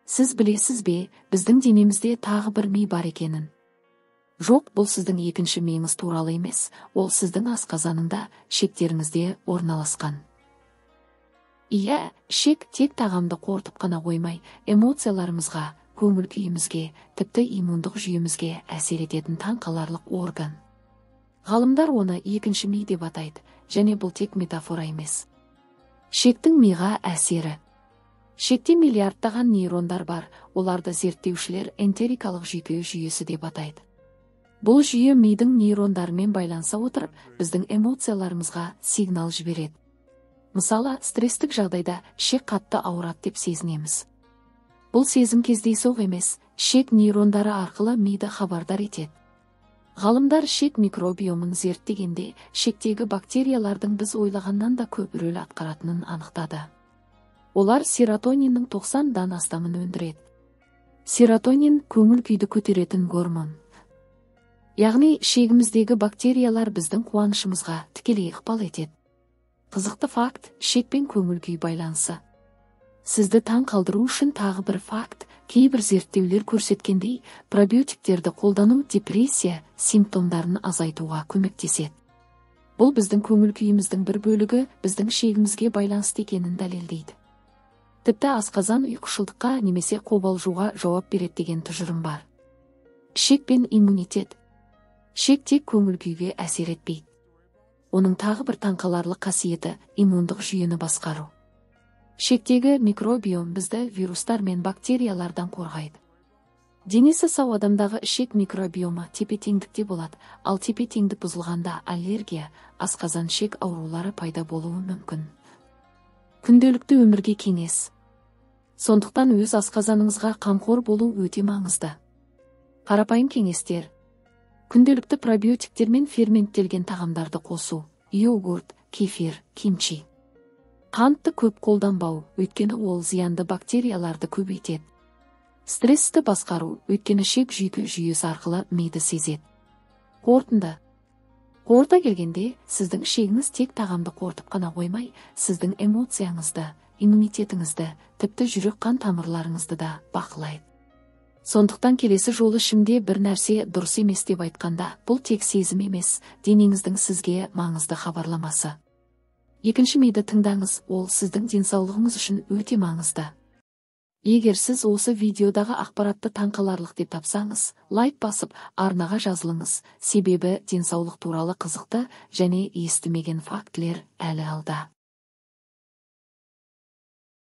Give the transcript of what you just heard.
Сіз білесіз бе, біздің денемізде тағы бір ми бар екенін? Жоқ, бұл сіздің екінші миыңыз туралы емес, ол сіздің асқазаныңда, шектеріңізде орналасқан. Иә, шек тек тағамды қорытып қана қоймай, эмоцияларымызға, көңіл күйімізге, тіпті иммундық жүйемізге әсер ететін таңқаларлық орган. Ғалымдар оны екінші ми деп атайды, және бұл тек метафора емес. Шектің миға әсері. Шекте миллиардтаған нейрондар бар, оларды зерттеушілер энтерикалық жүйке жүйесі деп атайды. Бұл жүйе мидың нейрондарымен байланса отырып, біздің эмоцияларымызға сигнал жібереді. Мысалы, стресстік жағдайда шек қатты ауырады деп сезінеміз. Бұл сезім кездейсоқ емес, шек нейрондары арқылы миды хабардар етеді. Ғалымдар шек микробиомын зерттегенде, шектегі бактериялардың біз ойлағаннан да көп рөл атқаратынын анықтады. Олар серотониннің 90-дан астамын өндіреді. Серотонин көңіл күйді көтеретін гормон. Яғни шегіміздегі бактериялар біздің қуанышымызға тікелей ықпал етеді. Қызықты факт, шек пен көңіл күй байланысы. Сізді таң қалдыру үшін тағы бір факт, кейбір зерттеулер көрсеткендей, пробиотиктерді қолдану депрессия симптомдарын азайтуға көмектеседі. Бұл біздің көңіл күйіміздің бір бөлігі біздің шегімізге байланысты екенін дәлелдейді. Тіпті асқазан ұйқышылдыққа немесе қобалжуға жауап береді деген тұжырым бар. Шек пен иммунитет. Шек тек көңіл күйге әсер етпейді. Оның тағы бір таңқаларлық қасиеті иммундық жүйені басқару. Шектегі микробиом бізді вирустар мен бактериялардан қорғайды. Денесі сау адамдағы шек микробиомы тепе-теңдікте болады, ал тепе-теңдік бұзылғанда аллергия, асқазан шек аурулары пайда болуы мүмкін. Күнделікті өмірге кеңес. Сондықтан өз асқазаныңызға қамқор болу өте маңызды. Қарапайым кеңестер. Күнделікті пробиотиктер мен ферменттелген тағамдарды қосу, йогурт, кефир, кимчи. Қантты көп қолданбау, өйткені ол зиянды бактерияларды көбейтеді. Стрессті басқару, өйткені шек жүйке жүйесі арқылы миды сезеді. Қорыта келгенде, сіздің шегіңіз тек тағамды қорытып қана қоймай, сіздің эмоцияңызды, иммунитетіңізді, тіпті жүрек қан тамырларыңызды да бақылайды. Сондықтан келесі жолы ішімде бір нәрсе дұрыс емес деп айтқанда, бұл тек сезім емес, денеңіздің сізге маңызды хабарламасы. Екінші миды тыңдаңыз, ол сіздің денсаулығыңыз үшін өте маңызды. Егер сіз осы видеодағы ақпаратты таңқаларлық деп тапсаңыз, лайк басып, арнаға жазылыңыз, себебі денсаулық туралы қызықты және естімеген фактілер әлі алда.